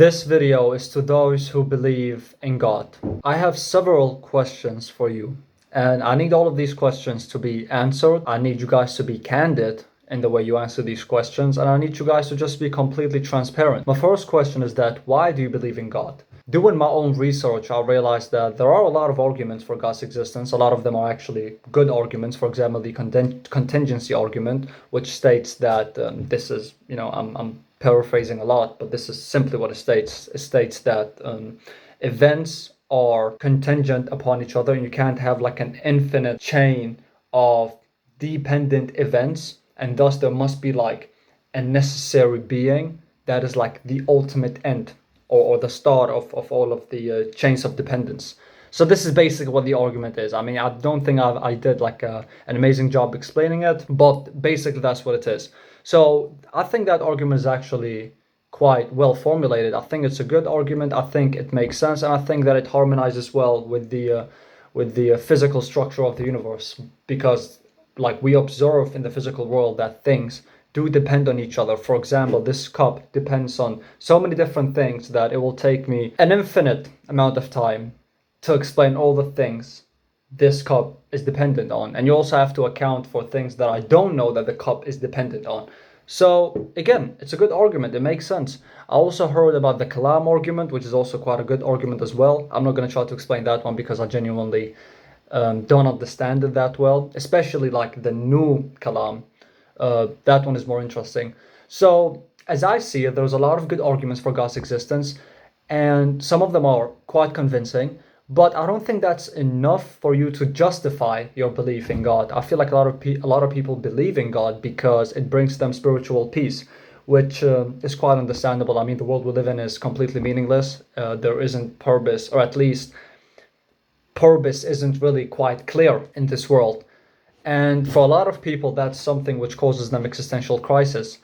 This video is to those who believe in God. I have several questions for you, and I need all of these questions to be answered. I need you guys to be candid in the way you answer these questions, and I need you guys to just be completely transparent. My first question is that why do you believe in God? Doing my own research, I realized that there are a lot of arguments for God's existence. A lot of them are actually good arguments. For example, the contingency argument, which states that this is, I'm paraphrasing a lot, but this is simply what it states. It states that events are contingent upon each other, and you can't have like an infinite chain of dependent events, and thus there must be like a necessary being that is like the ultimate end or the start of all of the chains of dependence. So this is basically what the argument is. I mean, I don't think I did like an amazing job explaining it, but basically that's what it is. So I think that argument is actually quite well formulated. I think it's a good argument. I think it makes sense, and I think that it harmonizes well with the physical structure of the universe, because like we observe in the physical world that things do depend on each other. For example, this cup depends on so many different things that it will take me an infinite amount of time to explain all the things this cup is dependent on. And you also have to account for things that I don't know that the cup is dependent on. So again, it's a good argument. It makes sense. I also heard about the Kalam argument, which is also quite a good argument as well. I'm not going to try to explain that one because I genuinely don't understand it that well, especially like the new Kalam. That one is more interesting. So as I see it, there's a lot of good arguments for God's existence, and some of them are quite convincing, but I don't think that's enough for you to justify your belief in God. I feel like a lot of people believe in God because it brings them spiritual peace, which is quite understandable. I mean, the world we live in is completely meaningless. There isn't purpose, or at least purpose isn't really quite clear in this world. And for a lot of people, that's something which causes them existential crisis.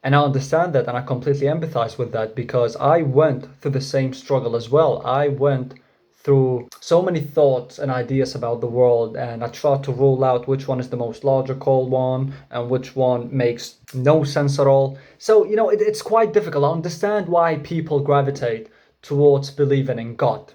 And I understand that, and I completely empathize with that, because I went through the same struggle as well. I went through so many thoughts and ideas about the world, and I tried to rule out which one is the most logical one and which one makes no sense at all. So, it's quite difficult. I understand why people gravitate towards believing in God,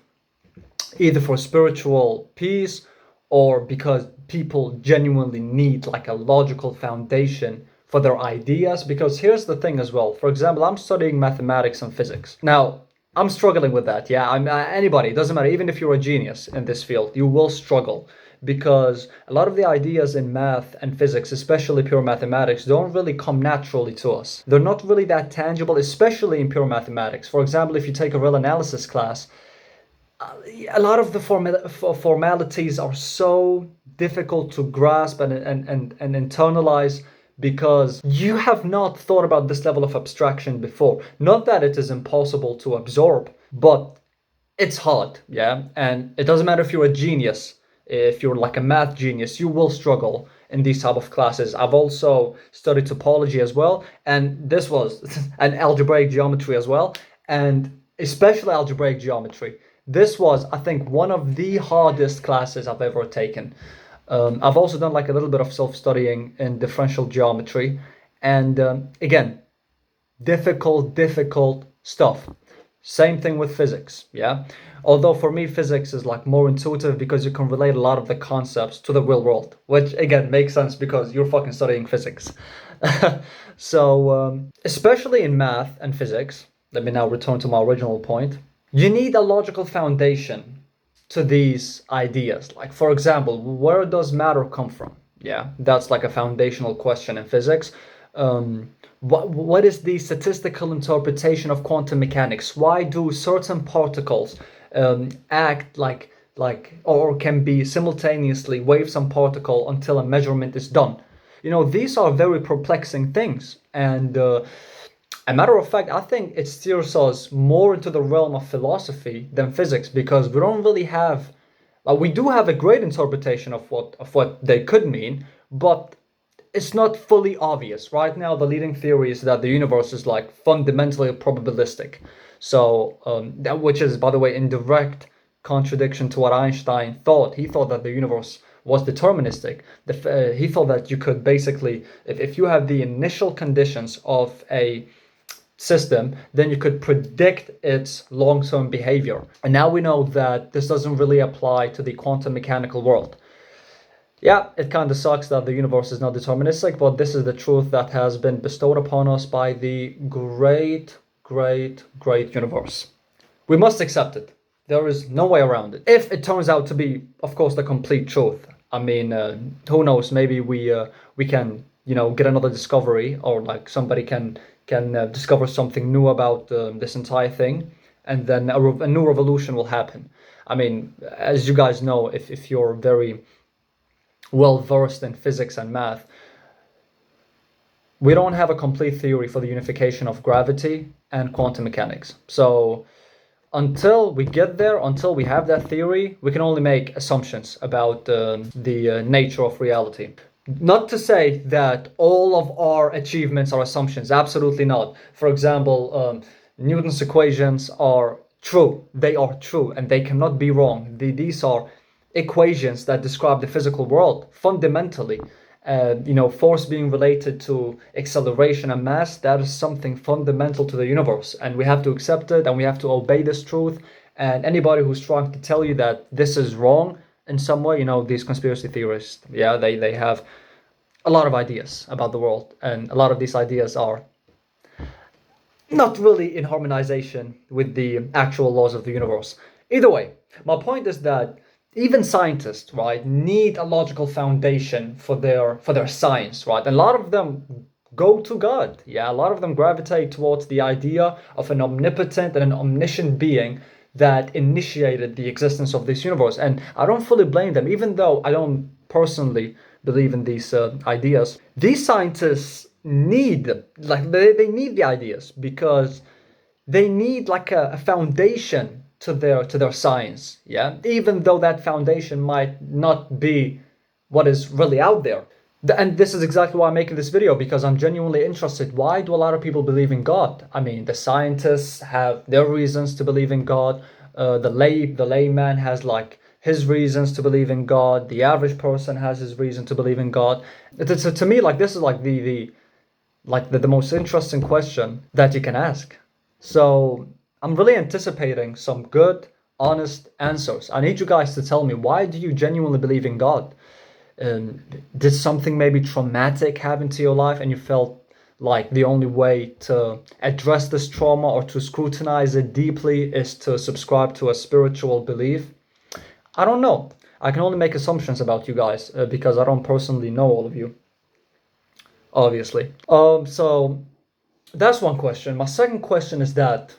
either for spiritual peace or because people genuinely need like a logical foundation for their ideas. Because here's the thing as well. For example, I'm studying mathematics and physics. Now, I'm struggling with that. Yeah, anybody, it doesn't matter. Even if you're a genius in this field, you will struggle, because a lot of the ideas in math and physics, especially pure mathematics, don't really come naturally to us. They're not really that tangible, especially in pure mathematics. For example, if you take a real analysis class, a lot of the formalities are so difficult to grasp and internalize, because you have not thought about this level of abstraction before. Not that it is impossible to absorb, but it's hard, yeah? And it doesn't matter if you're a genius. If you're like a math genius, you will struggle in these type of classes. I've also studied topology as well, and this was an algebraic geometry as well, and especially algebraic geometry. This was, I think, one of the hardest classes I've ever taken. I've also done like a little bit of self-studying in differential geometry, and again, difficult stuff. Same thing with physics, yeah? Although for me, physics is like more intuitive because you can relate a lot of the concepts to the real world, which again makes sense because you're fucking studying physics. So, especially in math and physics, let me now return to my original point. You need a logical foundation to these ideas. Like, for example, where does matter come from? Yeah, that's like a foundational question in physics. What is the statistical interpretation of quantum mechanics? Why do certain particles act like or can be simultaneously waves and particle until a measurement is done? These are very perplexing things, and a matter of fact, I think it steers us more into the realm of philosophy than physics, because we don't really have, we do have a great interpretation of what they could mean, but it's not fully obvious. Right now, the leading theory is that the universe is like fundamentally probabilistic. So, which is, by the way, in direct contradiction to what Einstein thought. He thought that the universe was deterministic. He thought that you could basically, if you have the initial conditions of a system, then you could predict its long-term behavior. And now we know that this doesn't really apply to the quantum mechanical world. Yeah, it kind of sucks that the universe is not deterministic, but this is the truth that has been bestowed upon us by the great, great, great universe. We must accept it. There is no way around it. If it turns out to be, of course, the complete truth, I mean, who knows? Maybe we can, get another discovery, or like somebody can discover something new about this entire thing, and then a new revolution will happen. I mean, as you guys know, if you're very well versed in physics and math, we don't have a complete theory for the unification of gravity and quantum mechanics. So until we get there, until we have that theory, we can only make assumptions about the nature of reality. Not to say that all of our achievements are assumptions, absolutely not. For example, Newton's equations are true. They are true and they cannot be wrong. These are equations that describe the physical world fundamentally. Force being related to acceleration and mass, that is something fundamental to the universe, and we have to accept it and we have to obey this truth. And anybody who's trying to tell you that this is wrong in some way, these conspiracy theorists, yeah, they have a lot of ideas about the world, and a lot of these ideas are not really in harmonization with the actual laws of the universe. Either way, my point is that even scientists, right, need a logical foundation for their science, right? And a lot of them go to God. Yeah, a lot of them gravitate towards the idea of an omnipotent and an omniscient being that initiated the existence of this universe. And I don't fully blame them, even though I don't personally believe in these ideas. These scientists need they need the ideas because they need like a foundation to their science, yeah, even though that foundation might not be what is really out there. And this is exactly why I'm making this video, because I'm genuinely interested. Why do a lot of people believe in God? I mean, the scientists have their reasons to believe in God. The layman has like his reasons to believe in God. The average person has his reason to believe in God. To me, like, this is like the most interesting question that you can ask. So I'm really anticipating some good, honest answers. I need you guys to tell me, why do you genuinely believe in God? Did something maybe traumatic happen to your life and you felt like the only way to address this trauma or to scrutinize it deeply is to subscribe to a spiritual belief? I don't know. I can only make assumptions about you guys because I don't personally know all of you, obviously. So that's one question. My second question is that,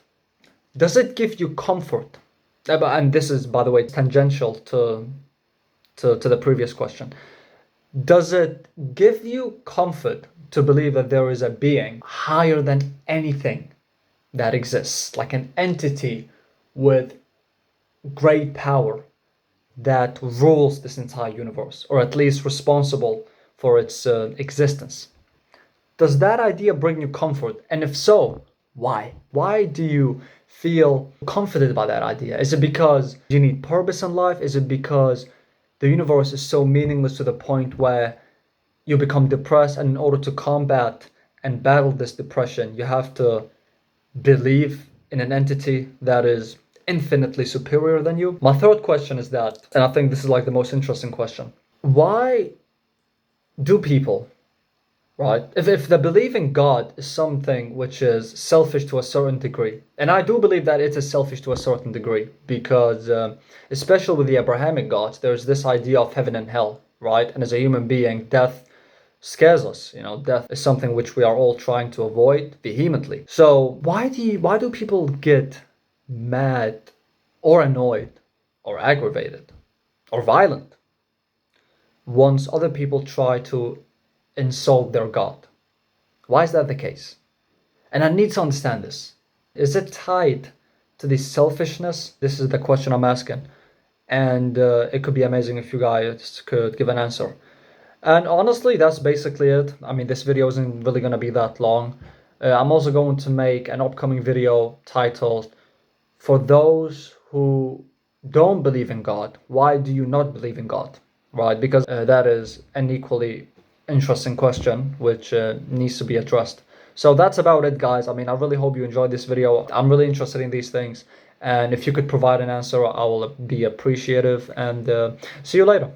does it give you comfort? And this is, by the way, tangential to the previous question. Does it give you comfort to believe that there is a being higher than anything that exists, like an entity with great power that rules this entire universe, or at least responsible for its existence? Does that idea bring you comfort? And if so, why? Why do you feel confident about that idea? Is it because you need purpose in life? Is it because the universe is so meaningless to the point where you become depressed, and in order to combat and battle this depression, you have to believe in an entity that is infinitely superior than you? My third question is that, and I think this is like the most interesting question, why do people, right, if the belief in God is something which is selfish to a certain degree, and I do believe that it is selfish to a certain degree, because especially with the Abrahamic gods, there's this idea of heaven and hell, right? And as a human being, death scares us. Death is something which we are all trying to avoid vehemently. So why do people get mad or annoyed or aggravated or violent once other people try to insult their God? Why is that the case? And I need to understand this. Is it tied to the selfishness? This is the question I'm asking. And it could be amazing if you guys could give an answer. And honestly, that's basically it. I mean, this video isn't really going to be that long. I'm also going to make an upcoming video titled, "For those who don't believe in God, why do you not believe in God?" Right? Because that is an equally interesting question which needs to be addressed. So that's about it, guys. I mean, I really hope you enjoyed this video. I'm really interested in these things, and if you could provide an answer, I will be appreciative. And see you later.